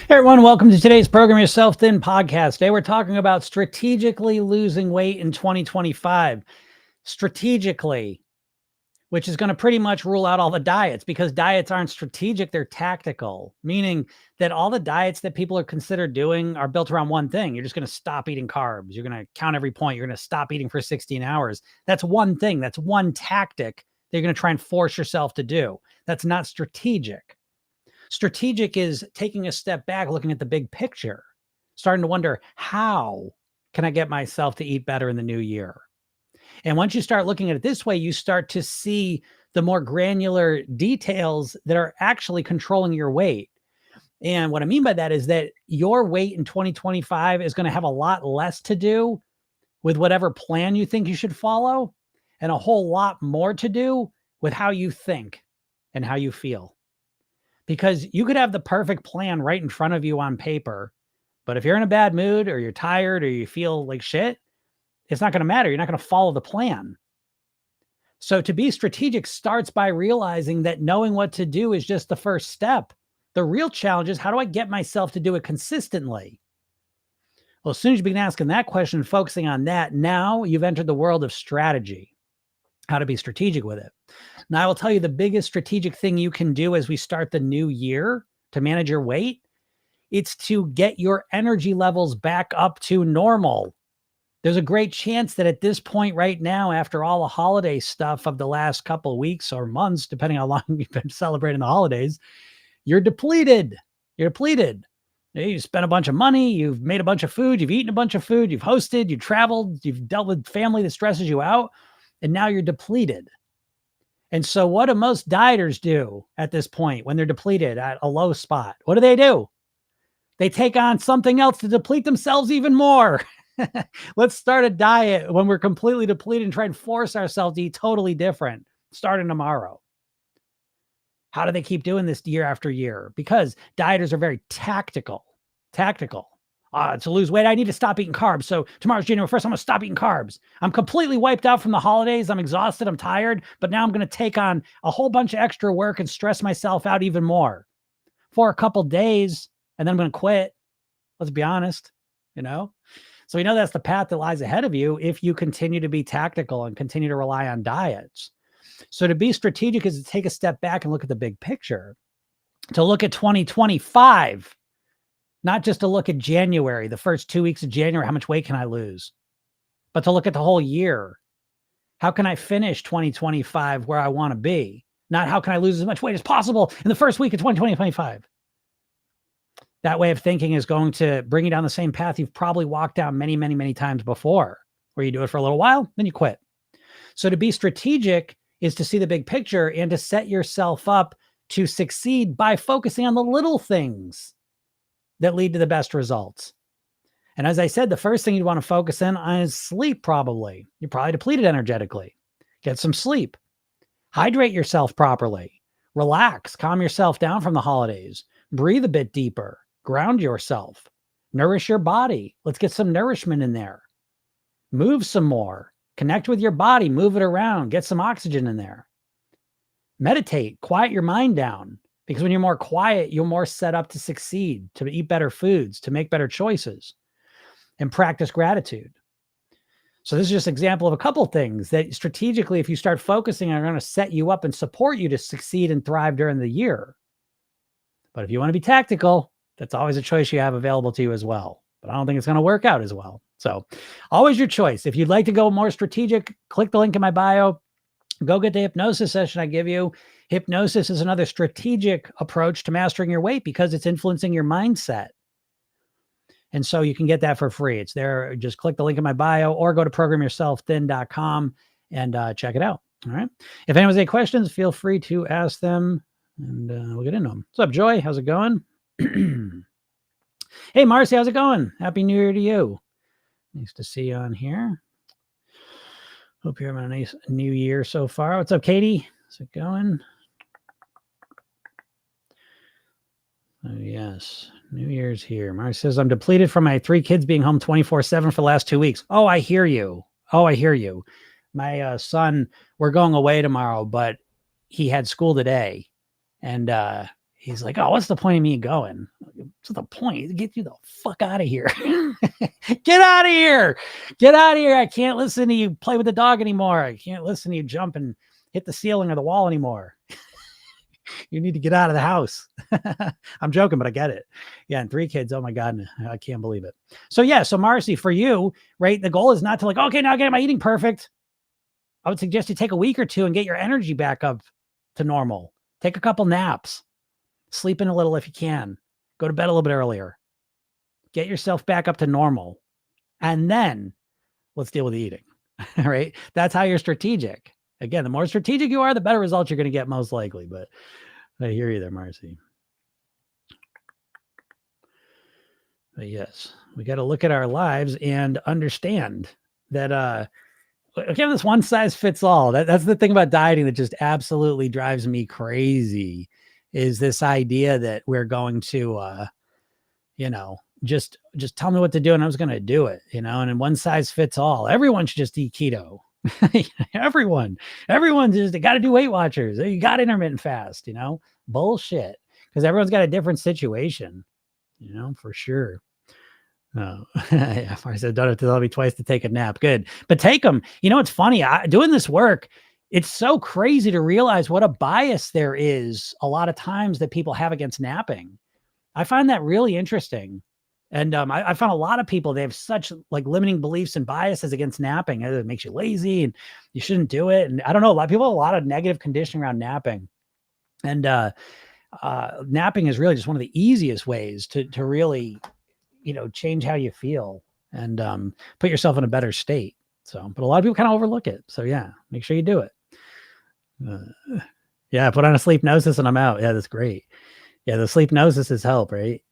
Hey everyone, welcome to today's Program Yourself Thin podcast. Today we're talking about strategically losing weight in 2025. Strategically, which is going to pretty much rule out all the diets because diets aren't strategic, they're tactical, meaning that all the diets that people are considered doing are built around one thing. You're just going to stop eating carbs. You're going to count every point. You're going to stop eating for 16 hours. That's one thing. That's one tactic that you're going to try and force yourself to do. That's not strategic. Strategic is taking a step back, looking at the big picture, starting to wonder, how can I get myself to eat better in the new year? And once you start looking at it this way, you start to see the more granular details that are actually controlling your weight. And what I mean by that is that your weight in 2025 is going to have a lot less to do with whatever plan you think you should follow, and a whole lot more to do with how you think and how you feel. Because you could have the perfect plan right in front of you on paper, but if you're in a bad mood or you're tired or you feel like shit, it's not going to matter. You're not going to follow the plan. So to be strategic starts by realizing that knowing what to do is just the first step. The real challenge is, how do I get myself to do it consistently? Well, as soon as you begin asking that question, focusing on that, now you've entered the world of strategy, how to be strategic with it. Now, I will tell you the biggest strategic thing you can do as we start the new year to manage your weight, it's to get your energy levels back up to normal. There's a great chance that at this point right now, after all the holiday stuff of the last couple of weeks or months, depending on how long you've been celebrating the holidays, you're depleted. You're depleted. You spent a bunch of money. You've made a bunch of food. You've eaten a bunch of food. You've hosted. You've traveled. You've dealt with family that stresses you out. And now you're depleted. And so what do most dieters do at this point when they're depleted at a low spot? What do? They take on something else to deplete themselves even more. Let's start a diet when we're completely depleted and try and force ourselves to eat totally different starting tomorrow. How do they keep doing this year after year? Because dieters are very tactical. To lose weight, I need to stop eating carbs. So tomorrow's January 1st, I'm going to stop eating carbs. I'm completely wiped out from the holidays. I'm exhausted. I'm tired. But now I'm going to take on a whole bunch of extra work and stress myself out even more for a couple days. And then I'm going to quit. Let's be honest, So we know that's the path that lies ahead of you if you continue to be tactical and continue to rely on diets. So to be strategic is to take a step back and look at the big picture, to look at 2025. Not just to look at January, the first 2 weeks of January, how much weight can I lose? But to look at the whole year. How can I finish 2025 where I want to be? Not how can I lose as much weight as possible in the first week of 2025. That way of thinking is going to bring you down the same path you've probably walked down many, many, many times before, where you do it for a little while, then you quit. So to be strategic is to see the big picture and to set yourself up to succeed by focusing on the little things that lead to the best results. And as I said, the first thing you'd want to focus in on is sleep, probably. You're probably depleted energetically. Get some sleep. Hydrate yourself properly. Relax. Calm yourself down from the holidays. Breathe a bit deeper. Ground yourself. Nourish your body. Let's get some nourishment in there. Move some more. Connect with your body. Move it around. Get some oxygen in there. Meditate. Quiet your mind down. Because when you're more quiet, you're more set up to succeed, to eat better foods, to make better choices, and practice gratitude. So this is just an example of a couple of things that strategically, if you start focusing, are going to set you up and support you to succeed and thrive during the year. But if you want to be tactical, that's always a choice you have available to you as well. But I don't think it's going to work out as well. So always your choice. If you'd like to go more strategic, click the link in my bio. Go get the hypnosis session I give you. Hypnosis is another strategic approach to mastering your weight because it's influencing your mindset. And so you can get that for free. It's there. Just click the link in my bio or go to programyourselfthin.com and check it out. All right. If anyone has any questions, feel free to ask them and we'll get into them. What's up, Joy? How's it going? Hey, Marcy, how's it going? Happy New Year to you. Nice to see you on here. Hope you're having a nice new year so far. What's up, Katie? How's it going? Oh, yes. New Year's here. Mark says, I'm depleted from my 3 kids being home 24/7 for the last 2 weeks. Oh, I hear you. My son, we're going away tomorrow, but he had school today. And He's like, oh, what's the point of me going? What's the point? Get you the fuck out of here. Get out of here. Get out of here. I can't listen to you play with the dog anymore. I can't listen to you jump and hit the ceiling or the wall anymore. You need to get out of the house. I'm joking, but I get it. Yeah. And 3 kids. Oh my God. I can't believe it. So yeah. So Marcy, for you, right? The goal is not to like, okay, now I get my eating perfect. I would suggest you take a week or 2 and get your energy back up to normal. Take a couple naps. Sleep in a little if you can. Go to bed a little bit earlier. Get yourself back up to normal. And then let's deal with the eating. All right. That's how you're strategic. Again, the more strategic you are, the better results you're going to get most likely. But I hear you there, Marcy. But yes, we got to look at our lives and understand that again, this one size fits all. That's the thing about dieting that just absolutely drives me crazy, is this idea that we're going to, just tell me what to do and I was going to do it, and in one size fits all. Everyone should just eat keto. Everyone just got to do Weight Watchers. You got intermittent fast, bullshit. Because everyone's got a different situation, for sure. Oh, yeah. I said, don't have to tell me twice to take a nap. Good. But take them. It's funny. Doing this work, it's so crazy to realize what a bias there is a lot of times that people have against napping. I find that really interesting. And I found a lot of people, they have such like limiting beliefs and biases against napping. It makes you lazy and you shouldn't do it. And I don't know, a lot of people have a lot of negative conditioning around napping. And napping is really just one of the easiest ways to really, change how you feel and put yourself in a better state. So, but a lot of people kind of overlook it. So yeah, make sure you do it. Yeah, put on a Sleepnosis and I'm out. Yeah, that's great. Yeah, the Sleepnosis is help, right?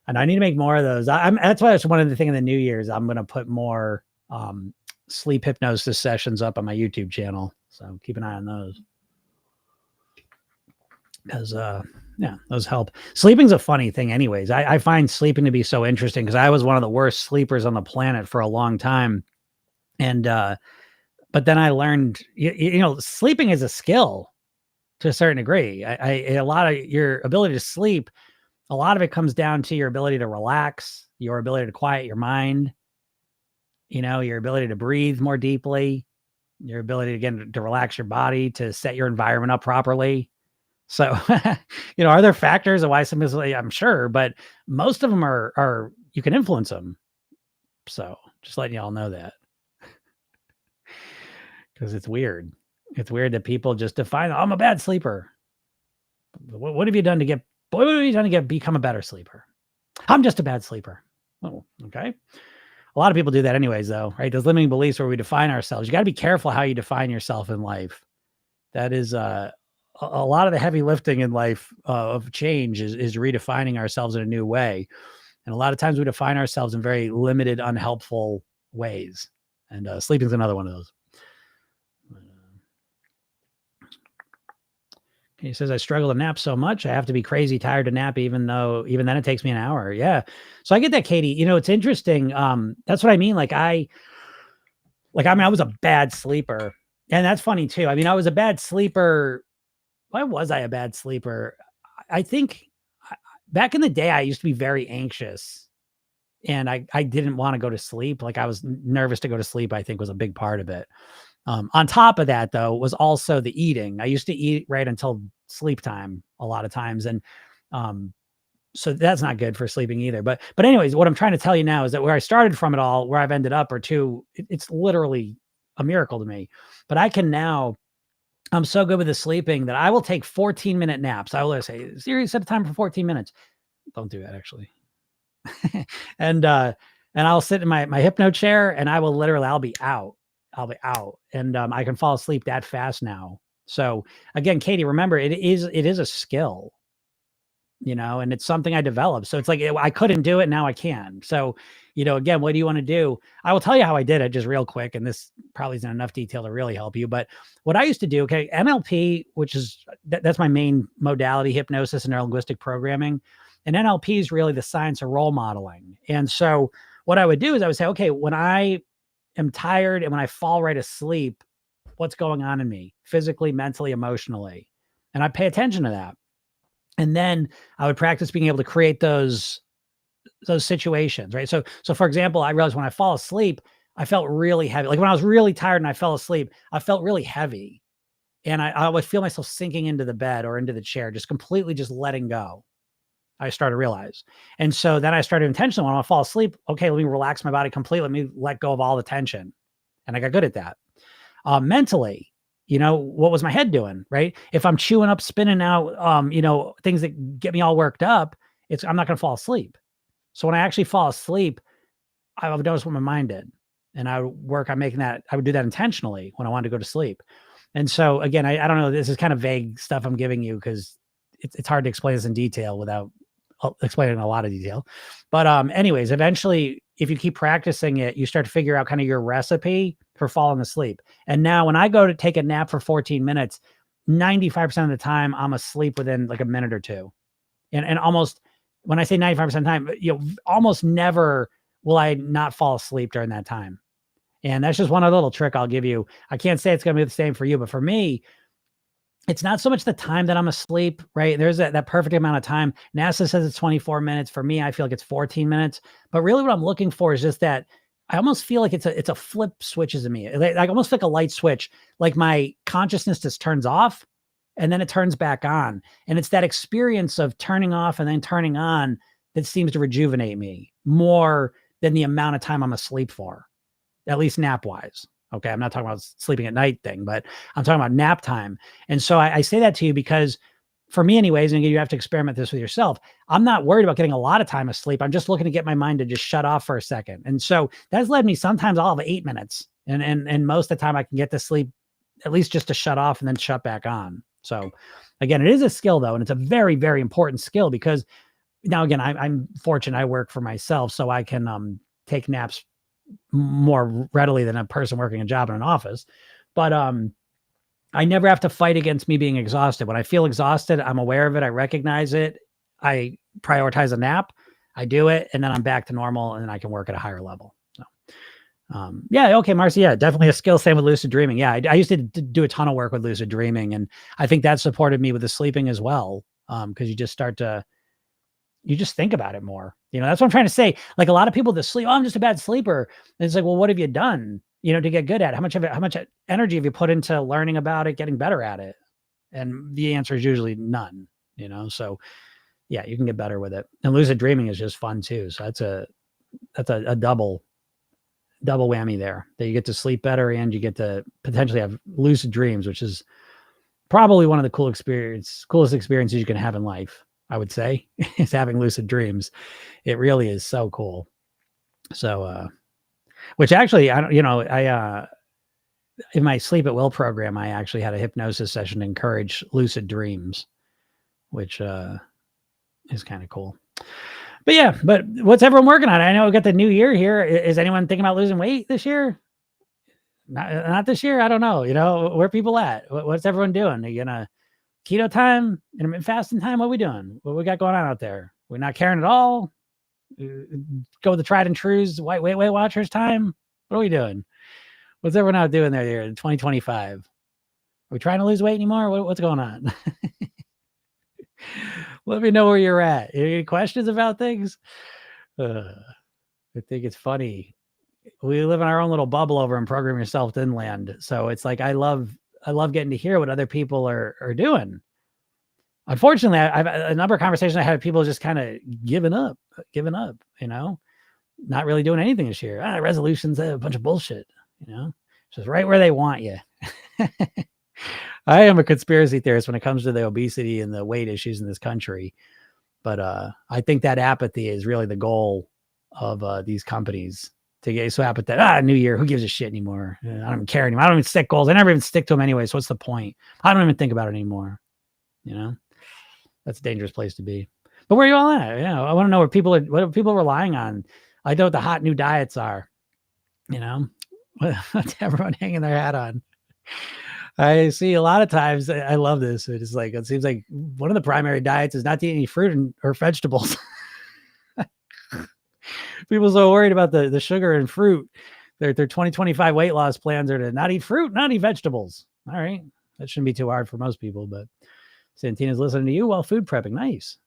And I need to make more of those. That's why it's one of the things in the New Year's. I'm going to put more sleep hypnosis sessions up on my YouTube channel. So keep an eye on those. Because yeah, those help. Sleeping's a funny thing anyways. I find sleeping to be so interesting because I was one of the worst sleepers on the planet for a long time. And but then I learned, sleeping is a skill to a certain degree. A lot of your ability to sleep, a lot of it comes down to your ability to relax, your ability to quiet your mind, your ability to breathe more deeply, your ability, again, to relax your body, to set your environment up properly. So, are there factors of why some is, I'm sure, but most of them are you can influence them. So just letting y'all know that. Because it's weird. It's weird that people just define, I'm a bad sleeper. What have you done to become a better sleeper? I'm just a bad sleeper. Oh, okay. A lot of people do that anyways, though, right? Those limiting beliefs where we define ourselves. You got to be careful how you define yourself in life. That is a lot of the heavy lifting in life of change is redefining ourselves in a new way. And a lot of times we define ourselves in very limited, unhelpful ways. And sleeping is another one of those. He says, I struggle to nap so much. I have to be crazy tired to nap, even then it takes me an hour. Yeah. So I get that, Katie. It's interesting. That's what I mean. I was a bad sleeper. And that's funny too. I was a bad sleeper. Why was I a bad sleeper? I think back in the day, I used to be very anxious and I didn't want to go to sleep. I was nervous to go to sleep, I think was a big part of it. On top of that, though, was also the eating. I used to eat right until sleep time a lot of times. And so that's not good for sleeping either. But anyways, what I'm trying to tell you now is that where I started from it all, where I've ended up it's literally a miracle to me. But I can now, I'm so good with the sleeping that I will take 14-minute naps. I will say, Siri, set a timer for 14 minutes. Don't do that, actually. And I'll sit in my hypno chair and I'll be out. And I can fall asleep that fast now. So again, Katie, remember, it is a skill, and it's something I developed. So it's like, I couldn't do it. Now I can. So, again, what do you want to do? I will tell you how I did it just real quick. And this probably isn't enough detail to really help you, but what I used to do, okay, NLP, which is, that's my main modality, hypnosis and neuro-linguistic programming. And NLP is really the science of role modeling. And so what I would do is I would say, okay, when I am tired and when I fall right asleep, what's going on in me physically, mentally, emotionally? And I pay attention to that. And then I would practice being able to create those situations, right? So for example, I realized when I fall asleep, I felt really heavy. Like when I was really tired and I fell asleep, I felt really heavy. And I would feel myself sinking into the bed or into the chair, just completely just letting go. I started to realize. And so then I started intentionally when I fall asleep, okay, let me relax my body completely. Let me let go of all the tension. And I got good at that. Mentally, what was my head doing? Right. If I'm chewing up, spinning out, things that get me all worked up, I'm not going to fall asleep. So when I actually fall asleep, I would notice what my mind did. And I would work on making that, I would do that intentionally when I wanted to go to sleep. And so again, I don't know, this is kind of vague stuff I'm giving you because it's hard to explain this in detail without explaining in a lot of detail. But anyways, eventually, if you keep practicing it, you start to figure out kind of your recipe for falling asleep. And now when I go to take a nap for 14 minutes, 95% of the time I'm asleep within like a minute or two. And almost, when I say 95% of the time, almost never will I not fall asleep during that time. And that's just one other little trick I'll give you. I can't say it's going to be the same for you, but for me, it's not so much the time that I'm asleep, right? There's that perfect amount of time. NASA says it's 24 minutes. For me, I feel like it's 14 minutes. But really what I'm looking for is just that I almost feel like it's a flip switches in me. Like almost like a light switch, like my consciousness just turns off and then it turns back on. And it's that experience of turning off and then turning on that seems to rejuvenate me more than the amount of time I'm asleep for, at least nap wise. Okay. I'm not talking about sleeping at night thing, but I'm talking about nap time. And so I say that to you because for me anyways, and you have to experiment this with yourself. I'm not worried about getting a lot of time of sleep. I'm just looking to get my mind to just shut off for a second. And so that's led me, sometimes I'll have 8 minutes and most of the time I can get to sleep at least just to shut off and then shut back on. So again, it is a skill though. And it's a very, very important skill because now again, I'm fortunate. I work for myself, so I can take naps more readily than a person working a job in an office. But I never have to fight against me being exhausted. When I feel exhausted, I'm aware of it. I recognize it. I prioritize a nap. I do it, and then I'm back to normal, and then I can work at a higher level. So, yeah, okay, Marcy, yeah, definitely a skill. Same with lucid dreaming. Yeah, I used to do a ton of work with lucid dreaming, and I think that supported me with the sleeping as well, because you just think about it more. That's what I'm trying to say. Like a lot of people that sleep, I'm just a bad sleeper. And it's like, well, what have you done, to get good at it? How much energy have you put into learning about it, getting better at it? And the answer is usually none, so yeah, you can get better with it. And lucid dreaming is just fun too. So that's a double whammy there, that you get to sleep better and you get to potentially have lucid dreams, which is probably one of the coolest experiences you can have in life. I would say is having lucid dreams. It really is so cool. So, which actually, I don't, in my Sleep at Will program, I actually had a hypnosis session to encourage lucid dreams, which, is kind of cool. But yeah, but what's everyone working on? I know we got the new year here. Is anyone thinking about losing weight this year? Not this year. I don't know. Where are people at? What's everyone doing? Are you gonna keto time, intermittent fasting time? What are we doing? What we got going on out there? We're not caring at all. Go with the tried and trues, Weight Watchers time. What are we doing? What's everyone out doing there in 2025? Are we trying to lose weight anymore? What's going on? Let me know where you're at. Any questions about things? I think it's funny. We live in our own little bubble over in Program Yourself Inland. So it's like, I love getting to hear what other people are doing. Unfortunately, I've a number of conversations I had with people just kind of giving up, not really doing anything this year. Resolutions, a bunch of bullshit, just right where they want you. I am a conspiracy theorist when it comes to the obesity and the weight issues in this country. But I think that apathy is really the goal of these companies, to get so apathetic. New year, who gives a shit anymore? I don't even care anymore. I don't even set goals. I never even stick to them anyway. So what's the point? I don't even think about it anymore. That's a dangerous place to be. But where are you all at? I want to know what are people relying on? I know what the hot new diets are. What's everyone hanging their hat on? I see a lot of times. I love this. It's like, it seems like one of the primary diets is not to eat any fruit or vegetables. People are so worried about the sugar and fruit. Their 2025 weight loss plans are to not eat fruit, not eat vegetables. All right. That shouldn't be too hard for most people, but Santina's listening to you while food prepping. Nice.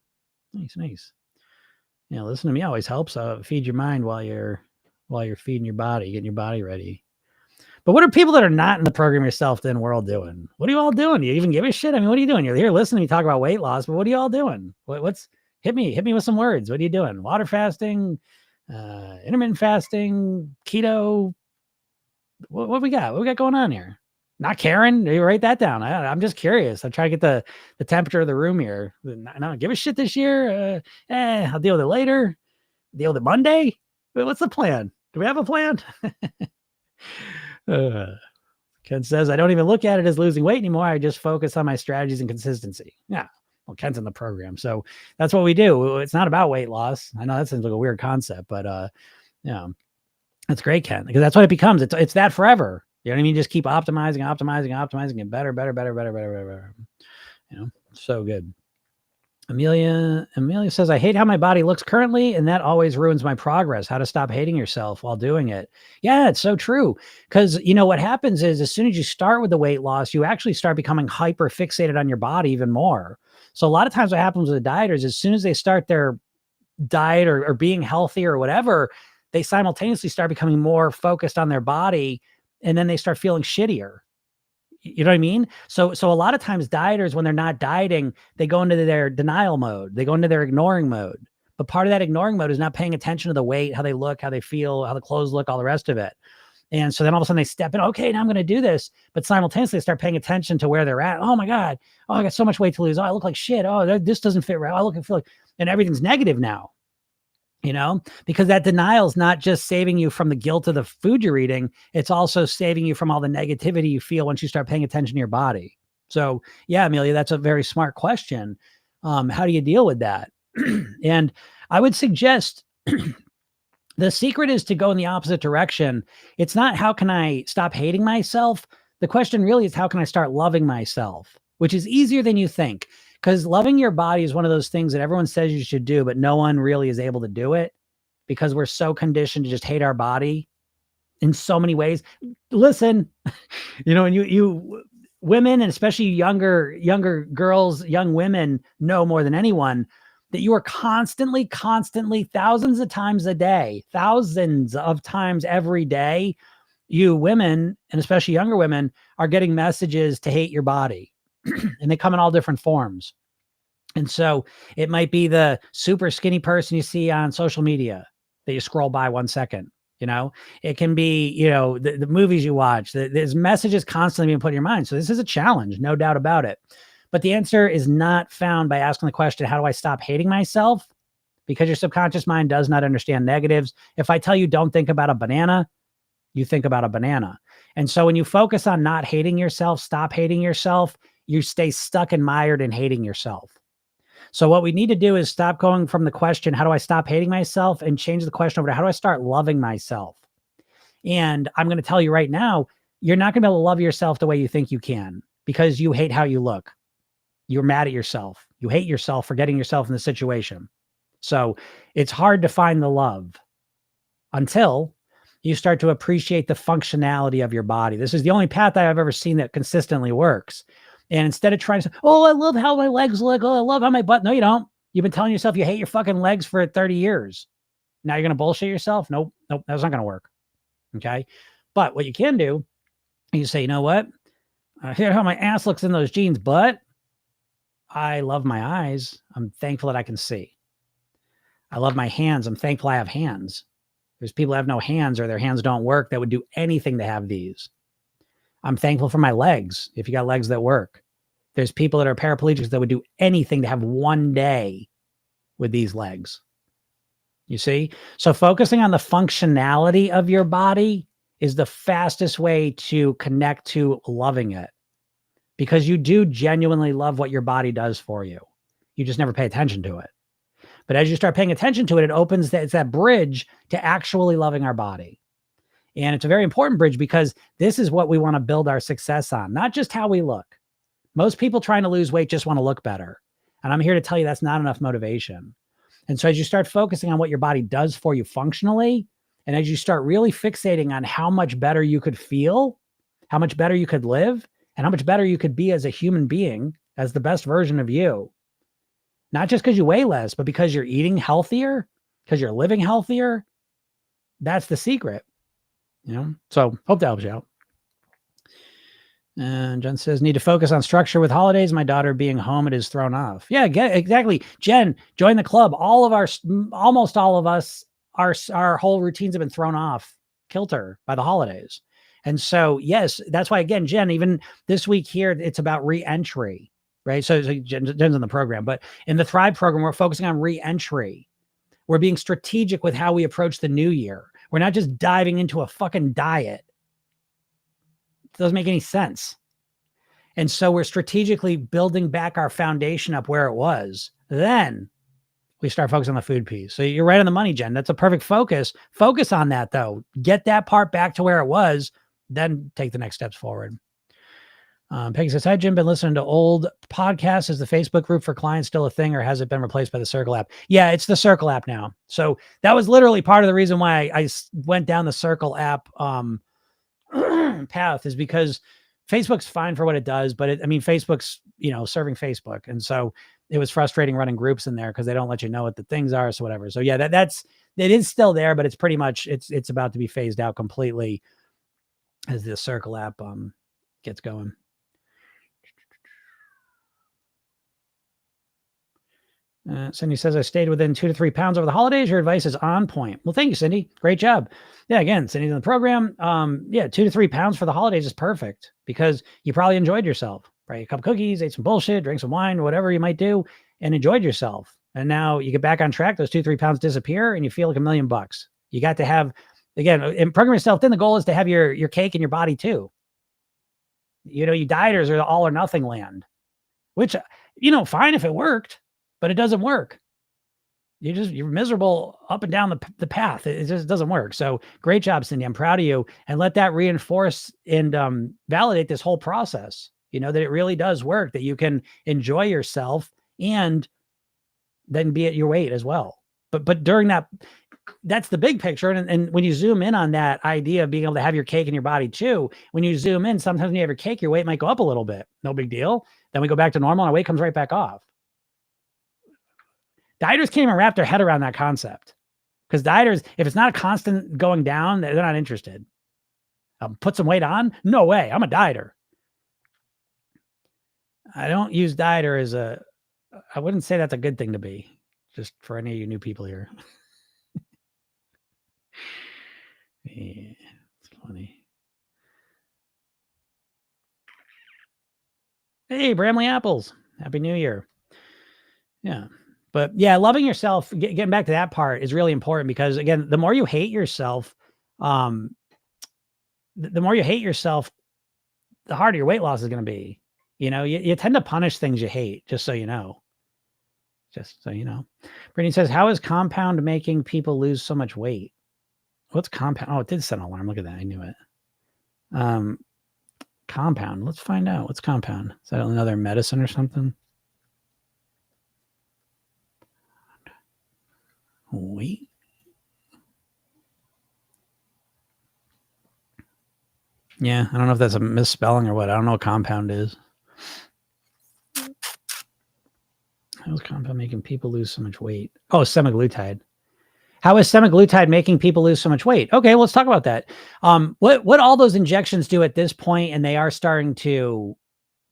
Nice. Listen to me always helps. Feed your mind while you're feeding your body, getting your body ready. But what are people that are not in the Program Yourself Thin world doing? What are you all doing? Do you even give a shit? I mean, what are you doing? You're here listening to me talk about weight loss, but what are you all doing? What's hit me with some words. What are you doing? Water fasting, intermittent fasting, keto. What we got? What we got going on here? Not caring. You write that down. I'm just curious. I'm trying to get the temperature of the room here. Not give a shit this year. I'll deal with it later. Deal with it Monday. What's the plan? Do we have a plan? Ken says, I don't even look at it as losing weight anymore. I just focus on my strategies and consistency. Yeah. Well, Ken's in the program. So that's what we do. It's not about weight loss. I know that seems like a weird concept, but that's great, Ken, because that's what it becomes. It's that forever. You know what I mean? Just keep optimizing and better. So good. Amelia says, I hate how my body looks currently, and that always ruins my progress. How to stop hating yourself while doing it. Yeah, it's so true. Because, what happens is as soon as you start with the weight loss, you actually start becoming hyper fixated on your body even more. So a lot of times what happens with the dieters, as soon as they start their diet or being healthy or whatever, they simultaneously start becoming more focused on their body, and then they start feeling shittier. You know what I mean? So a lot of times dieters, when they're not dieting, they go into their denial mode. They go into their ignoring mode. But part of that ignoring mode is not paying attention to the weight, how they look, how they feel, how the clothes look, all the rest of it. And so then all of a sudden they step in, okay, now I'm going to do this. But simultaneously they start paying attention to where they're at. Oh my God. Oh, I got so much weight to lose. Oh, I look like shit. Oh, this doesn't fit right. I look and feel like, and everything's negative now. Because that denial is not just saving you from the guilt of the food you're eating. It's also saving you from all the negativity you feel once you start paying attention to your body. So yeah, Amelia, that's a very smart question. How do you deal with that? And I would suggest the secret is to go in the opposite direction. It's not how can I stop hating myself? The question really is how can I start loving myself, which is easier than you think. Because loving your body is one of those things that everyone says you should do, but no one really is able to do it because we're so conditioned to just hate our body in so many ways. Listen, and you women, and especially younger girls, young women know more than anyone that you are constantly, thousands of times a day, thousands of times every day, you women, and especially younger women, are getting messages to hate your body. And they come in all different forms. And so it might be the super skinny person you see on social media that you scroll by 1 second. It can be, the movies you watch. There's messages constantly being put in your mind. So this is a challenge, no doubt about it. But the answer is not found by asking the question, how do I stop hating myself? Because your subconscious mind does not understand negatives. If I tell you don't think about a banana, you think about a banana. And so when you focus on not hating yourself, stop hating yourself, you stay stuck and mired in hating yourself. So what we need to do is stop going from the question, how do I stop hating myself, and change the question over to how do I start loving myself? And I'm going to tell you right now, you're not going to be able to love yourself the way you think you can because you hate how you look. You're mad at yourself. You hate yourself for getting yourself in the situation. So it's hard to find the love until you start to appreciate the functionality of your body. This is the only path I've ever seen that consistently works. And instead of trying to say, oh, I love how my legs look. Oh, I love how my butt. No, you don't. You've been telling yourself you hate your fucking legs for 30 years. Now you're going to bullshit yourself? Nope. That's not going to work. Okay. But what you can do, you say, you know what? Here's how my ass looks in those jeans, but I love my eyes. I'm thankful that I can see. I love my hands. I'm thankful I have hands. There's people that have no hands or their hands don't work that would do anything to have these. I'm thankful for my legs. If you got legs that work, there's people that are paraplegics that would do anything to have one day with these legs. You see? So focusing on the functionality of your body is the fastest way to connect to loving it, because you do genuinely love what your body does for you. You just never pay attention to it. But as you start paying attention to it, it opens it's that bridge to actually loving our body. And it's a very important bridge because this is what we want to build our success on, not just how we look. Most people trying to lose weight just want to look better. And I'm here to tell you that's not enough motivation. And so as you start focusing on what your body does for you functionally, and as you start really fixating on how much better you could feel, how much better you could live, and how much better you could be as a human being, as the best version of you. Not just because you weigh less, but because you're eating healthier, because you're living healthier. That's the secret, So hope that helps you out. And Jen says, need to focus on structure with holidays. My daughter being home, it is thrown off. Yeah, exactly. Jen, join the club. Almost all of us, our whole routines have been thrown off kilter by the holidays. And so, yes, that's why, again, Jen, even this week here, it's about re-entry, right? So Jen's in the program, but in the Thrive program, we're focusing on re-entry. We're being strategic with how we approach the new year. We're not just diving into a fucking diet. It doesn't make any sense. And so we're strategically building back our foundation up where it was. Then we start focusing on the food piece. So you're right on the money, Jen. That's a perfect focus. Focus on that, though. Get that part back to where it was, then take the next steps forward. Peggy says, hi, Jim. Been listening to old podcasts. Is the Facebook group for clients still a thing, or has it been replaced by the Circle app? Yeah, it's the Circle app now. So that was literally part of the reason why I went down the Circle app path, is because Facebook's fine for what it does, but Facebook's, serving Facebook. And so it was frustrating running groups in there because they don't let you know what the things are. So whatever. So yeah, it is still there, but it's pretty much, it's about to be phased out completely as the Circle app gets going. Cindy says, I stayed within 2 to 3 pounds over the holidays. Your advice is on point. Well, thank you, Cindy. Great job. Yeah, again, Cindy's in the program. 2 to 3 pounds for the holidays is perfect because you probably enjoyed yourself, right? A couple cookies, ate some bullshit, drank some wine, whatever you might do, and enjoyed yourself. And now you get back on track. Those 2 to 3 pounds disappear and you feel like $1 million. You got to have, again, in Program Yourself Thin, the goal is to have your cake in your body too. You dieters are the all or nothing land, which, fine if it worked. But it doesn't work. You're miserable up and down the path. It just doesn't work. So great job, Cindy. I'm proud of you. And let that reinforce and validate this whole process. That it really does work, that you can enjoy yourself and then be at your weight as well. But during that's the big picture. And when you zoom in on that idea of being able to have your cake in your body too, when you zoom in, sometimes when you have your cake, your weight might go up a little bit. No big deal. Then we go back to normal and our weight comes right back off. Dieters can't even wrap their head around that concept, because dieters, if it's not a constant going down, they're not interested. Put some weight on? No way. I'm a dieter. I don't use dieter I wouldn't say that's a good thing to be, just for any of you new people here. Yeah, it's funny. Hey, Bramley Apples. Happy New Year. Yeah. But yeah, loving yourself, getting back to that part is really important, because again, the more you hate yourself, the more you hate yourself, the harder your weight loss is going to be. You tend to punish things you hate, just so you know. Brittany says, how is compound making people lose so much weight? What's compound? Oh, it did set an alarm. Look at that. I knew it. Compound. Let's find out. What's compound? Is that another medicine or something? Wait. Yeah, I don't know if that's a misspelling or what. I don't know what compound is. How is compound making people lose so much weight? Oh, semaglutide. How is semaglutide making people lose so much weight? Okay, well, let's talk about that. What all those injections do at this point, and they are starting to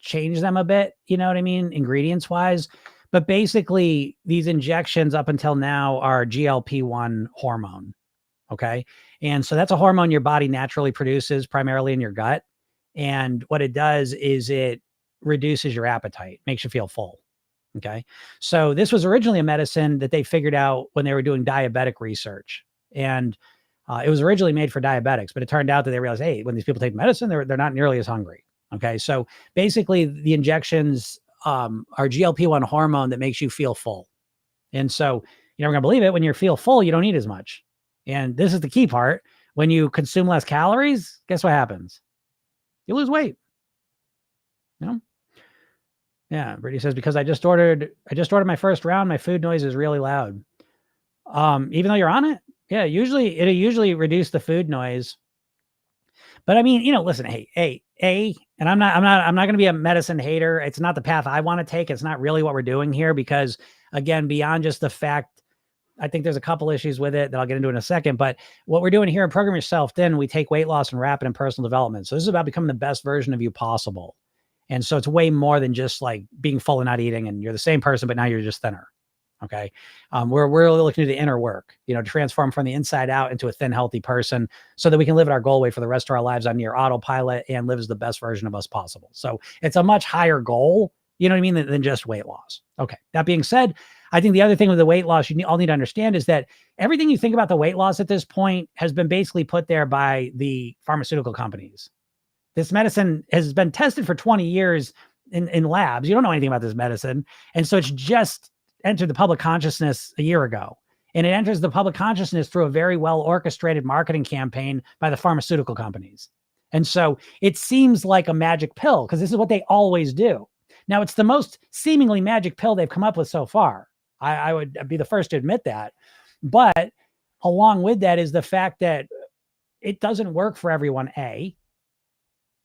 change them a bit, you know what I mean, ingredients wise. But basically, these injections up until now are GLP-1 hormone. Okay. And so that's a hormone your body naturally produces primarily in your gut. And what it does is it reduces your appetite, makes you feel full. Okay. So this was originally a medicine that they figured out when they were doing diabetic research. And it was originally made for diabetics, but it turned out that they realized, hey, when these people take medicine, they're not nearly as hungry. Okay. So basically the injections are GLP-1 hormone that makes you feel full. And so you're never going to believe it. When you feel full, you don't eat as much. And this is the key part. When you consume less calories, guess what happens? You lose weight. Yeah. Brittany says, because I just ordered my first round. My food noise is really loud. Even though you're on it. Yeah. It'll usually reduce the food noise. But I mean, listen, hey, And I'm not going to be a medicine hater. It's not the path I want to take. It's not really what we're doing here because, again, beyond just the fact, I think there's a couple issues with it that I'll get into in a second. But what we're doing here in Program Yourself Thin, we take weight loss and wrap it in personal development. So this is about becoming the best version of you possible. And so it's way more than just like being full and not eating and you're the same person, but now you're just thinner. Okay. We're really looking to do the inner work, to transform from the inside out into a thin, healthy person so that we can live at our goal weight for the rest of our lives on near autopilot and live as the best version of us possible. So it's a much higher goal, you know what I mean, than just weight loss. Okay. That being said, I think the other thing with the weight loss all need to understand is that everything you think about the weight loss at this point has been basically put there by the pharmaceutical companies. This medicine has been tested for 20 years in labs. You don't know anything about this medicine. And so it's just entered the public consciousness a year ago. And it enters the public consciousness through a very well orchestrated marketing campaign by the pharmaceutical companies. And so it seems like a magic pill because this is what they always do. Now, it's the most seemingly magic pill they've come up with so far. I would be the first to admit that. But along with that is the fact that it doesn't work for everyone, A.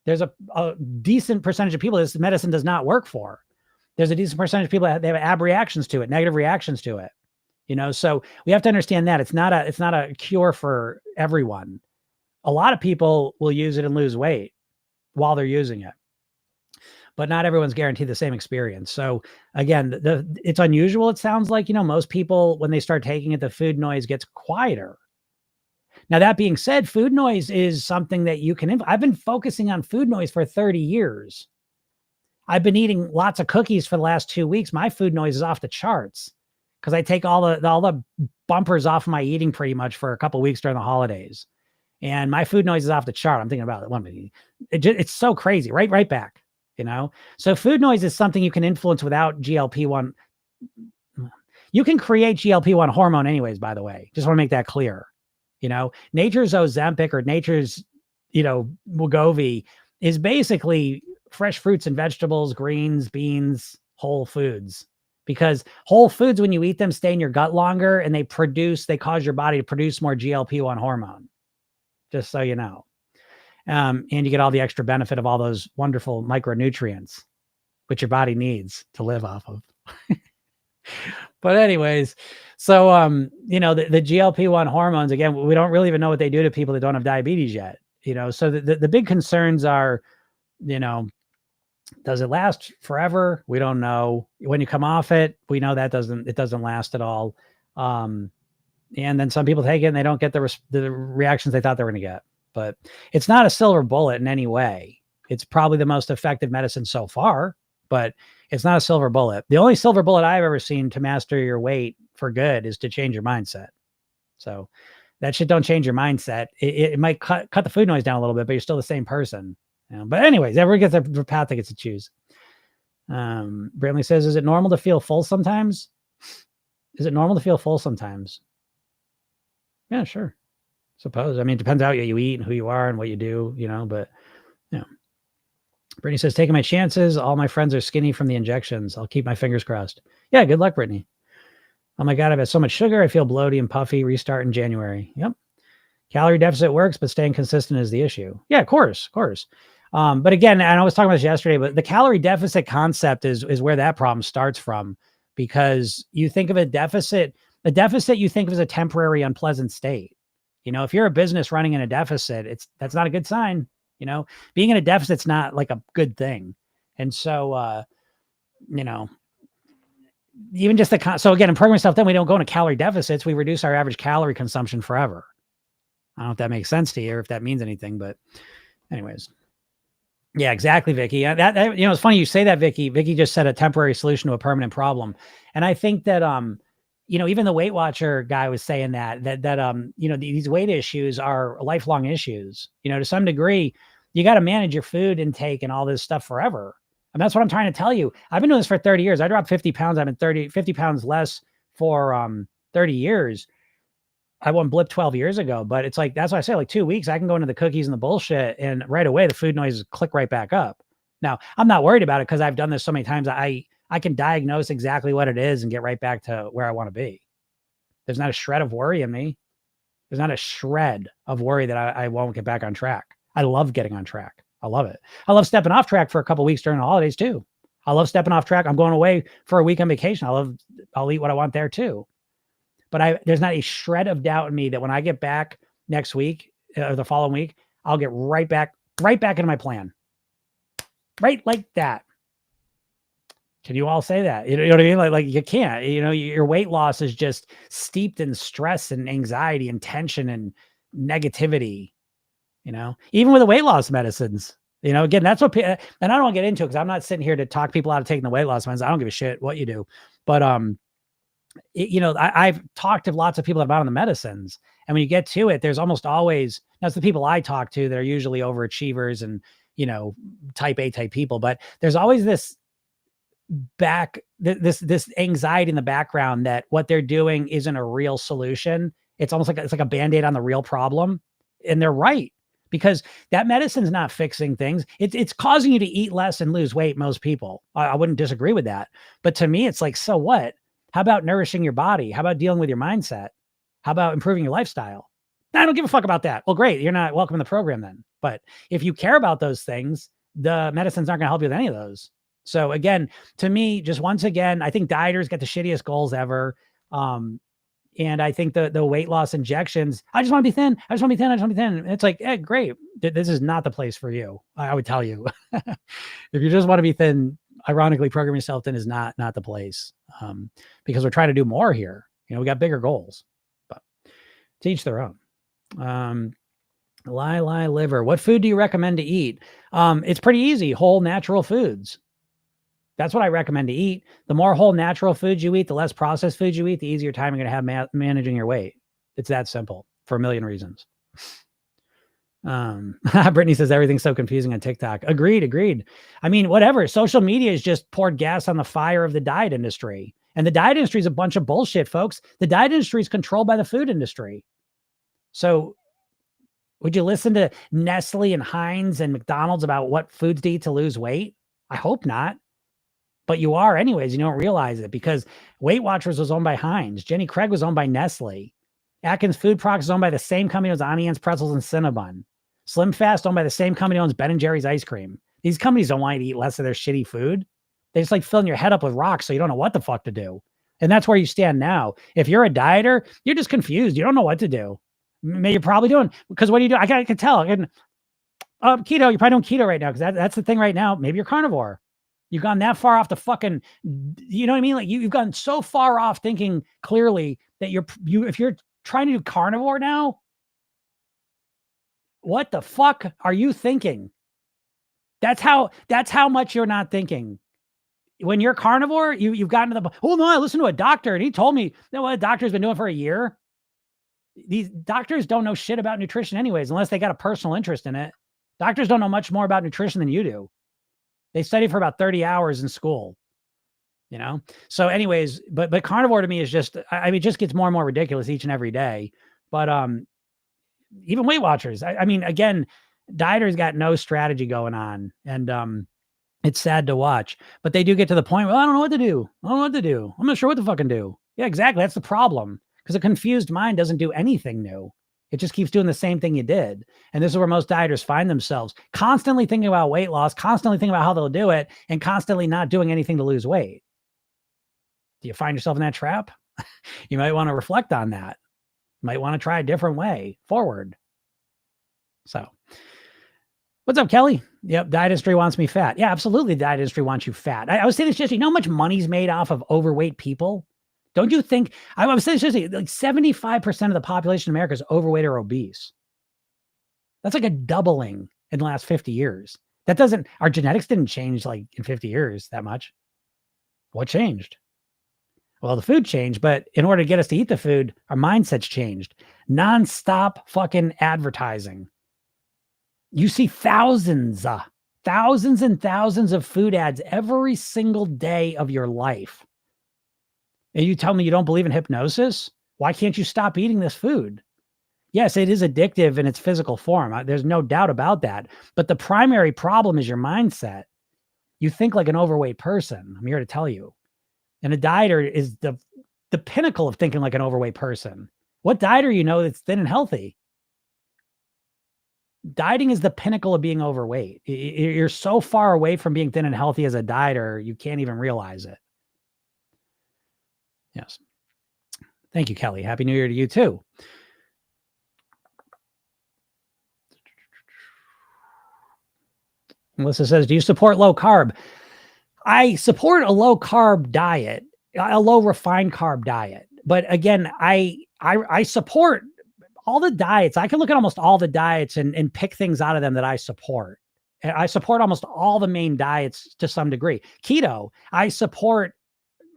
There's a decent percentage of people this medicine does not work for. There's a decent percentage of people that they have ab reactions to it, negative reactions to it. So we have to understand that it's not a cure for everyone. A lot of people will use it and lose weight while they're using it, but not everyone's guaranteed the same experience. So again, it's unusual. It sounds like, most people, when they start taking it, the food noise gets quieter. Now, that being said, food noise is something that you can, I've been focusing on food noise for 30 years. I've been eating lots of cookies for the last 2 weeks. My food noise is off the charts because I take all the bumpers off my eating pretty much for a couple of weeks during the holidays. And my food noise is off the chart. I'm thinking about it one minute. It's so crazy, right back, So food noise is something you can influence without GLP-1. You can create GLP-1 hormone anyways, by the way. Just want to make that clear. Nature's Ozempic or nature's, Wegovy is basically fresh fruits and vegetables, greens, beans, whole foods, because whole foods, when you eat them, stay in your gut longer and they cause your body to produce more GLP-1 hormone, just so you know. And you get all the extra benefit of all those wonderful micronutrients, which your body needs to live off of. But anyways, so, the GLP-1 hormones, again, we don't really even know what they do to people that don't have diabetes yet, so the big concerns are, does it last forever? We don't know. When you come off it, we know that it doesn't last at all. And then some people take it and they don't get the reactions they thought they were going to get, but it's not a silver bullet in any way. It's probably the most effective medicine so far, but it's not a silver bullet. The only silver bullet I've ever seen to master your weight for good is to change your mindset. So that shit don't change your mindset. It might cut the food noise down a little bit, but you're still the same person. But anyways, everyone gets their path they get to choose. Brantley says, is it normal to feel full sometimes? Is it normal to feel full sometimes? Yeah, sure. Suppose. I mean, it depends how you eat and who you are and what you do, but Brittany says, taking my chances. All my friends are skinny from the injections. I'll keep my fingers crossed. Yeah, good luck, Brittany. Oh my God, I've had so much sugar. I feel bloaty and puffy. Restart in January. Yep. Calorie deficit works, but staying consistent is the issue. Yeah, of course. But again, and I was talking about this yesterday, but the calorie deficit concept is where that problem starts from, because you think of a deficit you think of as a temporary unpleasant state. If you're a business running in a deficit, that's not a good sign. Being in a deficit's not like a good thing. And so, even just so again, in Program Yourself Thin, we don't go into calorie deficits. We reduce our average calorie consumption forever. I don't know if that makes sense to you or if that means anything, but anyways. Yeah, exactly, Vicky. That it's funny you say that, Vicky. Vicky just said a temporary solution to a permanent problem. And I think that, even the Weight Watcher guy was saying that these weight issues are lifelong issues. To some degree, you got to manage your food intake and all this stuff forever. And that's what I'm trying to tell you. I've been doing this for 30 years. I dropped 50 pounds. I've been 50 pounds less for 30 years. I won blip 12 years ago, but it's like, that's why I say, like 2 weeks, I can go into the cookies and the bullshit and right away, the food noises click right back up. Now, I'm not worried about it because I've done this so many times. I can diagnose exactly what it is and get right back to where I want to be. There's not a shred of worry in me. There's not a shred of worry that I won't get back on track. I love getting on track. I love it. I love stepping off track for a couple weeks during the holidays too. I love stepping off track. I'm going away for a week on vacation. I'll eat what I want there too. But there's not a shred of doubt in me that when I get back next week or the following week, I'll get right back into my plan. Right like that. Can you all say that? You know what I mean? Like you can't, your weight loss is just steeped in stress and anxiety and tension and negativity, even with the weight loss medicines, again, that's what, and I don't want to get into it because I'm not sitting here to talk people out of taking the weight loss medicines. I don't give a shit what you do. But, I've talked to lots of people about on the medicines, and when you get to it, there's almost always, that's the people I talk to that are usually overachievers and, type A type people, but there's always this anxiety in the background that what they're doing isn't a real solution. It's almost like it's like a Band-Aid on the real problem. And they're right, because that medicine's not fixing things. It's causing you to eat less and lose weight. Most people, I wouldn't disagree with that. But to me, it's like, so what? How about nourishing your body? How about dealing with your mindset? How about improving your lifestyle? I don't give a fuck about that. Well, great. You're not welcome in the program then. But if you care about those things, the medicines aren't going to help you with any of those. So again, to me, just once again, I think dieters get the shittiest goals ever. And I think the weight loss injections, I just want to be thin. I just want to be thin. I just want to be thin. It's like, great. This is not the place for you. I would tell you, if you just want to be thin, ironically, program yourself thin is not the place. Because we're trying to do more here. We got bigger goals, but to each their own. Liver. What food do you recommend to eat? It's pretty easy. Whole natural foods. That's what I recommend to eat. The more whole natural foods you eat, the less processed foods you eat, the easier time you're going to have managing your weight. It's that simple for a million reasons. Brittany says everything's so confusing on TikTok. Agreed. I mean, whatever. Social media has just poured gas on the fire of the diet industry. And the diet industry is a bunch of bullshit, folks. The diet industry is controlled by the food industry. So would you listen to Nestle and Heinz and McDonald's about what foods to eat to lose weight? I hope not. But you are anyways. You don't realize it because Weight Watchers was owned by Heinz. Jenny Craig was owned by Nestle. Atkins Food Products is owned by the same company as Auntie Anne's Pretzels and Cinnabon. Slim Fast owned by the same company that owns Ben & Jerry's ice cream. These companies don't want you to eat less of their shitty food. They just like filling your head up with rocks so you don't know what the fuck to do. And that's where you stand now. If you're a dieter, you're just confused. You don't know what to do. Maybe you're probably doing, because what do you do? I can tell. Keto, you're probably doing keto right now because that's the thing right now. Maybe you're carnivore. You've gone that far off the fucking, you know what I mean? Like you've gone so far off thinking clearly that if you're trying to do carnivore now, what the fuck are you thinking? That's how much you're not thinking. When you're carnivore, you've gotten to the, oh no, I listened to a doctor and he told me that what a doctor's been doing for a year. These doctors don't know shit about nutrition anyways, unless they got a personal interest in it. Doctors don't know much more about nutrition than you do. They study for about 30 hours in school, So anyways, but carnivore to me is just, I mean, it just gets more and more ridiculous each and every day. But even Weight Watchers, I mean, again, dieters got no strategy going on. And it's sad to watch. But they do get to the point, well, I don't know what to do. I'm not sure what to fucking do. Yeah, exactly. That's the problem. Because a confused mind doesn't do anything new. It just keeps doing the same thing you did. And this is where most dieters find themselves, constantly thinking about weight loss, constantly thinking about how they'll do it, and constantly not doing anything to lose weight. Do you find yourself in that trap? You might want to reflect on that. You might want to try a different way forward. So, what's up, Kelly? Yep, diet industry wants me fat. Yeah, absolutely. The diet industry wants you fat. I was saying this just, you know how much money's made off of overweight people? Don't you think, I was saying seriously, like 75% of the population in America is overweight or obese. That's like a doubling in the last 50 years. Our genetics didn't change like in 50 years that much. What changed? Well, the food changed, but in order to get us to eat the food, our mindsets changed. Non-stop fucking advertising. You see thousands and thousands of food ads every single day of your life. And you tell me you don't believe in hypnosis? Why can't you stop eating this food? Yes, it is addictive in its physical form. There's no doubt about that. But the primary problem is your mindset. You think like an overweight person. I'm here to tell you. And a dieter is the pinnacle of thinking like an overweight person. What dieter that's thin and healthy? Dieting is the pinnacle of being overweight. You're so far away from being thin and healthy as a dieter, you can't even realize it. Yes. Thank you, Kelly. Happy New Year to you too. Melissa says, do you support low carb? I support a low carb diet, a low refined carb diet. But again, I support all the diets. I can look at almost all the diets and pick things out of them that I support. And I support almost all the main diets to some degree. Keto, I support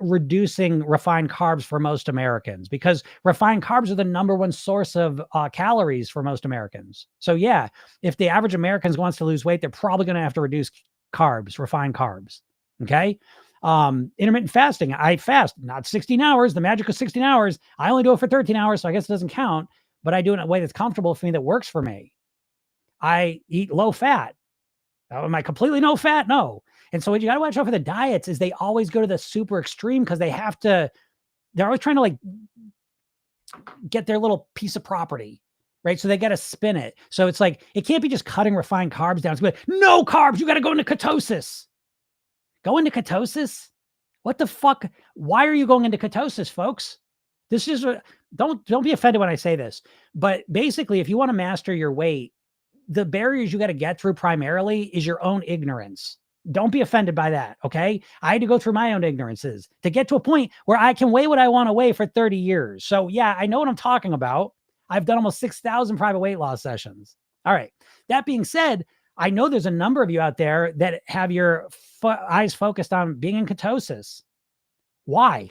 reducing refined carbs for most Americans because refined carbs are the number one source of calories for most Americans. So yeah, if the average American wants to lose weight, they're probably going to have to reduce carbs, refined carbs. Okay. Intermittent fasting. I fast not 16 hours. The magic of 16 hours. I only do it for 13 hours. So I guess it doesn't count, but I do it in a way that's comfortable for me, that works for me. I eat low fat. Am I completely no fat? No. And so what you got to watch out for the diets is they always go to the super extreme because they're always trying to like get their little piece of property, right? So they got to spin it. So it's like, it can't be just cutting refined carbs down. It's like, no carbs, you got to go into ketosis. Go into ketosis? What the fuck? Why are you going into ketosis, folks? This is, don't be offended when I say this, but basically if you want to master your weight, the barriers you got to get through primarily is your own ignorance. Don't be offended by that. Okay. I had to go through my own ignorances to get to a point where I can weigh what I want to weigh for 30 years. So yeah, I know what I'm talking about. I've done almost 6,000 private weight loss sessions. All right. That being said, I know there's a number of you out there that have your eyes focused on being in ketosis. Why?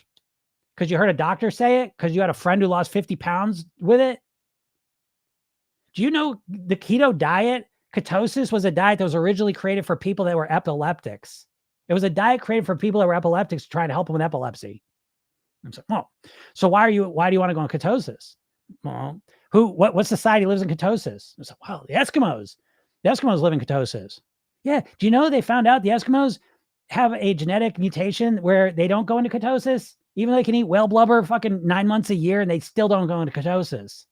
Because you heard a doctor say it? Because you had a friend who lost 50 pounds with it? Do you know the keto diet? Ketosis was a diet that was originally created for people that were epileptics. It was a diet created for people that were epileptics to try to help them with epilepsy. I'm like, well, so why do you want to go on ketosis? Well, what society lives in ketosis? It's like, well, the Eskimos. The Eskimos live in ketosis. Yeah. Do you know they found out the Eskimos have a genetic mutation where they don't go into ketosis? Even though they can eat whale blubber fucking 9 months a year and they still don't go into ketosis.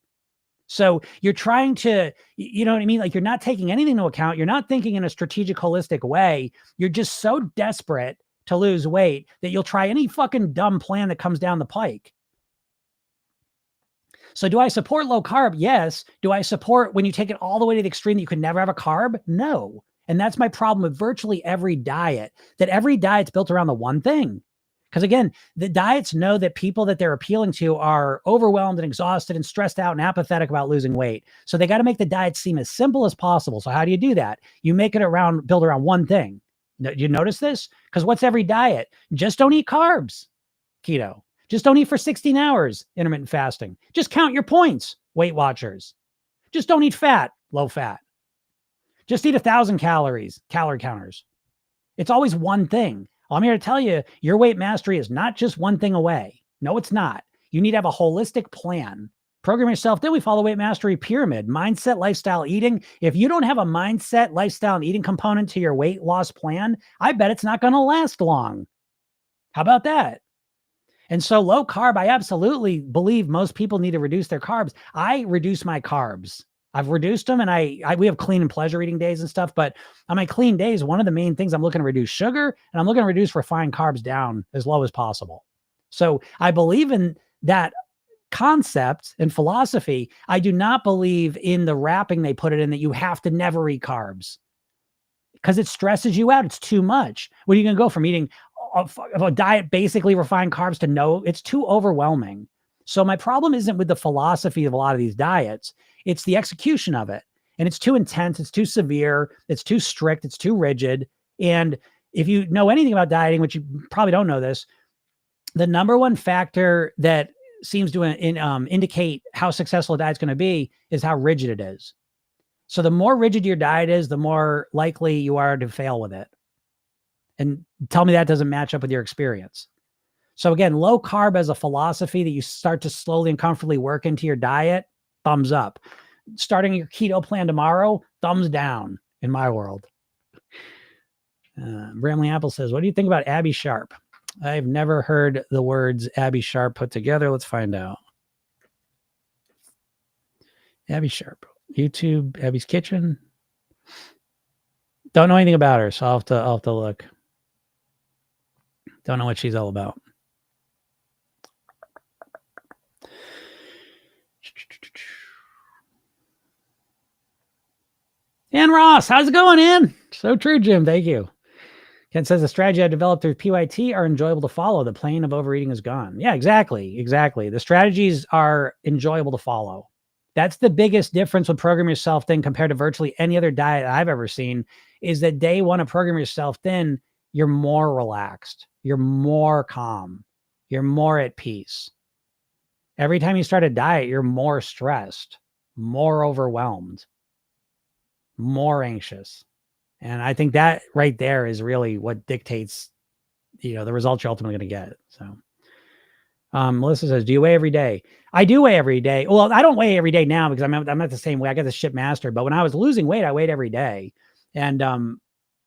So you're trying to, you know what I mean? Like you're not taking anything into account. You're not thinking in a strategic, holistic way. You're just so desperate to lose weight that you'll try any fucking dumb plan that comes down the pike. So do I support low carb? Yes. Do I support when you take it all the way to the extreme that you can never have a carb? No. And that's my problem with virtually every diet, that every diet's built around the one thing. Because again, the diets know that people that they're appealing to are overwhelmed and exhausted and stressed out and apathetic about losing weight. So they got to make the diet seem as simple as possible. So how do you do that? You make it build around one thing. You notice this? Because what's every diet? Just don't eat carbs. Keto. Just don't eat for 16 hours. Intermittent fasting. Just count your points. Weight Watchers. Just don't eat fat. Low fat. Just eat 1,000 calories. Calorie counters. It's always one thing. I'm here to tell you, your weight mastery is not just one thing away. No, it's not. You need to have a holistic plan. Program yourself. Then we follow weight mastery pyramid, mindset, lifestyle, eating. If you don't have a mindset, lifestyle, and eating component to your weight loss plan, I bet it's not going to last long. How about that? And so low carb, I absolutely believe most people need to reduce their carbs. I reduce my carbs. I've reduced them, and we have clean and pleasure eating days and stuff. But on my clean days, one of the main things I'm looking to reduce sugar, and I'm looking to reduce refined carbs down as low as possible. So I believe in that concept and philosophy. I do not believe in the wrapping they put it in that you have to never eat carbs because it stresses you out. It's too much. What are you going to go from eating a diet basically refined carbs to no? It's too overwhelming. So my problem isn't with the philosophy of a lot of these diets. It's the execution of it. And it's too intense. It's too severe. It's too strict. It's too rigid. And if you know anything about dieting, which you probably don't know this, the number one factor that seems to indicate how successful a diet's going to be is how rigid it is. So the more rigid your diet is, the more likely you are to fail with it. And tell me that doesn't match up with your experience. So again, low carb as a philosophy that you start to slowly and comfortably work into your diet, thumbs up. Starting your keto plan tomorrow, thumbs down in my world. Bramley Apple says, what do you think about Abby Sharp? I've never heard the words Abby Sharp put together. Let's find out. Abby Sharp. YouTube, Abby's Kitchen. Don't know anything about her, so I'll have to look. Don't know what she's all about. Ann Ross, how's it going, Ann? So true, Jim. Thank you. Ken says the strategy I developed through PYT are enjoyable to follow. The plane of overeating is gone. Yeah, exactly. The strategies are enjoyable to follow. That's the biggest difference with Program Yourself Thin compared to virtually any other diet I've ever seen, is that day one of Program Yourself Thin, you're more relaxed. You're more calm. You're more at peace. Every time you start a diet, you're more stressed, more overwhelmed, more anxious. And I think that right there is really what dictates, the results you're ultimately going to get. So, Melissa says, do you weigh every day? I do weigh every day. Well, I don't weigh every day now because I'm at the same way. I got the ship mastered. But when I was losing weight, I weighed every day. And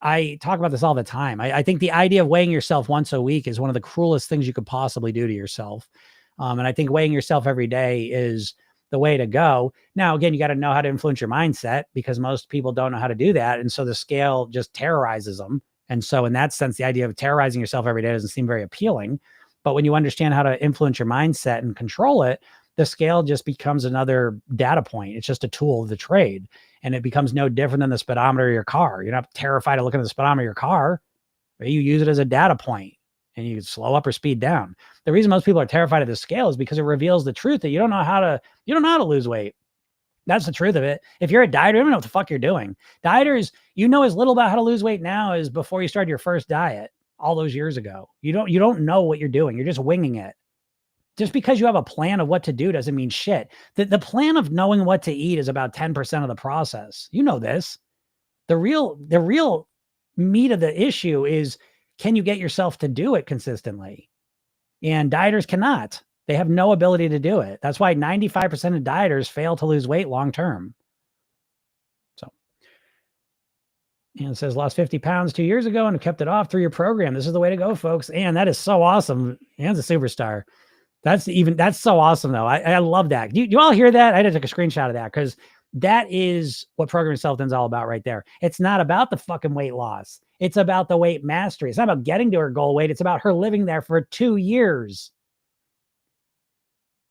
I talk about this all the time. I think the idea of weighing yourself once a week is one of the cruelest things you could possibly do to yourself. And I think weighing yourself every day is the way to go. Now, again, you got to know how to influence your mindset, because most people don't know how to do that. And so the scale just terrorizes them. And so in that sense, the idea of terrorizing yourself every day doesn't seem very appealing. But when you understand how to influence your mindset and control it, the scale just becomes another data point. It's just a tool of the trade. And it becomes no different than the speedometer of your car. You're not terrified of looking at the speedometer of your car. Right? You use it as a data point, and you slow up or speed down. The reason most people are terrified of the scale is because it reveals the truth that you don't know how to lose weight. That's the truth of it. If you're a dieter, you don't know what the fuck you're doing. Dieters, you know as little about how to lose weight now as before you started your first diet all those years ago. You don't know what you're doing. You're just winging it. Just because you have a plan of what to do doesn't mean shit. The plan of knowing what to eat is about 10% of the process. You know this. The real meat of the issue is, can you get yourself to do it consistently? And dieters cannot. They have no ability to do it. That's why 95% of dieters fail to lose weight long term. So, and it says lost 50 pounds 2 years ago and kept it off through your program. This is the way to go, folks. And that is so awesome. Anne's a superstar. That's so awesome, though. I love that. Do you all hear that? I had to take a screenshot of that, because that is what Program Yourself Thin is all about right there. It's not about the fucking weight loss. It's about the weight mastery. It's not about getting to her goal weight. It's about her living there for 2 years.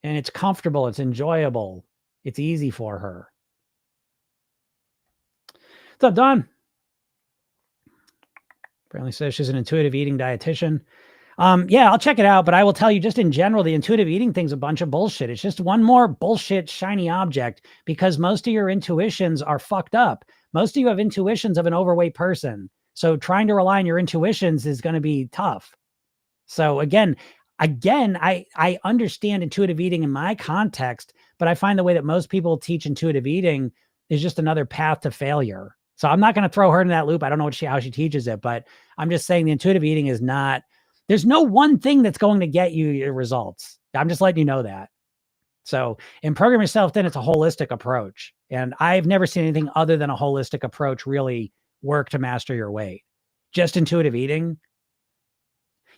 And it's comfortable. It's enjoyable. It's easy for her. What's up, Dawn? Apparently says she's an intuitive eating dietitian. Yeah, I'll check it out, but I will tell you, just in general, the intuitive eating thing's a bunch of bullshit. It's just one more bullshit shiny object, because most of your intuitions are fucked up. Most of you have intuitions of an overweight person. So trying to rely on your intuitions is going to be tough. So again, I understand intuitive eating in my context, but I find the way that most people teach intuitive eating is just another path to failure. So I'm not going to throw her in that loop. I don't know how she teaches it, but I'm just saying the intuitive eating is not, there's no one thing that's going to get you your results. I'm just letting you know that. So in Program Yourself Thin, it's a holistic approach. And I've never seen anything other than a holistic approach really work to master your weight. Just intuitive eating.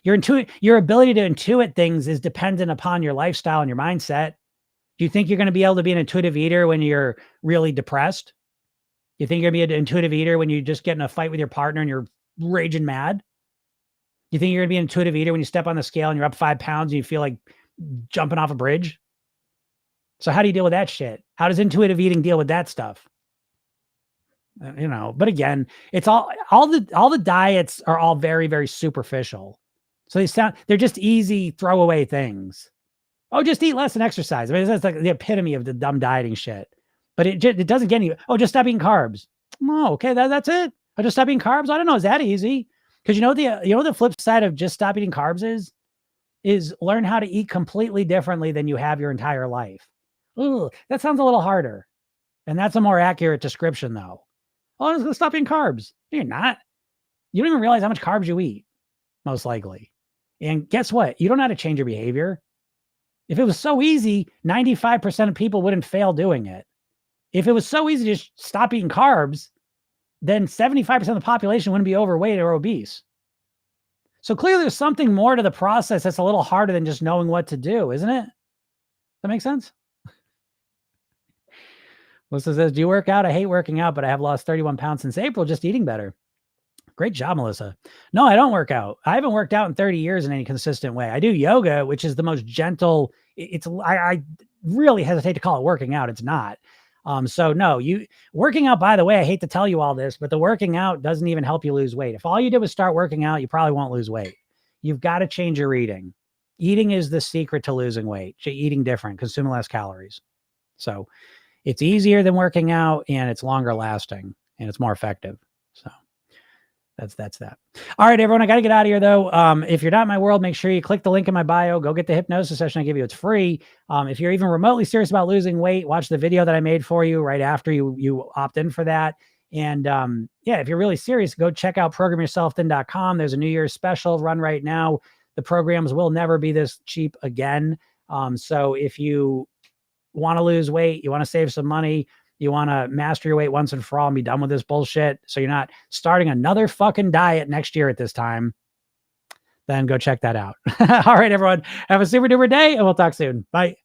Your ability to intuit things is dependent upon your lifestyle and your mindset. Do you think you're going to be able to be an intuitive eater when you're really depressed? You think you're going to be an intuitive eater when you just get in a fight with your partner and you're raging mad? You think you're going to be an intuitive eater when you step on the scale and you're up 5 pounds and you feel like jumping off a bridge? So how do you deal with that shit? How does intuitive eating deal with that stuff? But again, it's all the diets are all very, very superficial. So they're just easy throwaway things. Oh, just eat less and exercise. I mean, that's like the epitome of the dumb dieting shit. But it doesn't get any. Oh, just stop eating carbs. Oh, okay, that's it. I just stop eating carbs. I don't know. Is that easy? Because the flip side of just stop eating carbs is learn how to eat completely differently than you have your entire life. Ooh, that sounds a little harder. And that's a more accurate description, though. Oh, I'm just gonna stop eating carbs. No, you're not. You don't even realize how much carbs you eat, most likely. And guess what? You don't know how to change your behavior. If it was so easy, 95% of people wouldn't fail doing it. If it was so easy to just stop eating carbs, then 75% of the population wouldn't be overweight or obese. So clearly there's something more to the process that's a little harder than just knowing what to do, isn't it? That makes sense? Melissa says, do you work out? I hate working out, but I have lost 31 pounds since April, just eating better. Great job, Melissa. No, I don't work out. I haven't worked out in 30 years in any consistent way. I do yoga, which is the most gentle. I really hesitate to call it working out. It's not. So no, working out, by the way, I hate to tell you all this, but the working out doesn't even help you lose weight. If all you did was start working out, you probably won't lose weight. You've got to change your eating. Eating is the secret to losing weight. Eating different, consuming less calories. So it's easier than working out, and it's longer lasting, and it's more effective. So that's that. All right, everyone, I got to get out of here though. If you're not in my world, make sure you click the link in my bio, go get the hypnosis session I give you. It's free. If you're even remotely serious about losing weight, watch the video that I made for you right after you opt in for that. And yeah, if you're really serious, go check out programyourselfthin.com. There's a New Year's special run right now. The programs will never be this cheap again. So if you want to lose weight, you want to save some money, you want to master your weight once and for all and be done with this bullshit, so you're not starting another fucking diet next year at this time, then go check that out. All right, everyone. Have a super duper day, and we'll talk soon. Bye.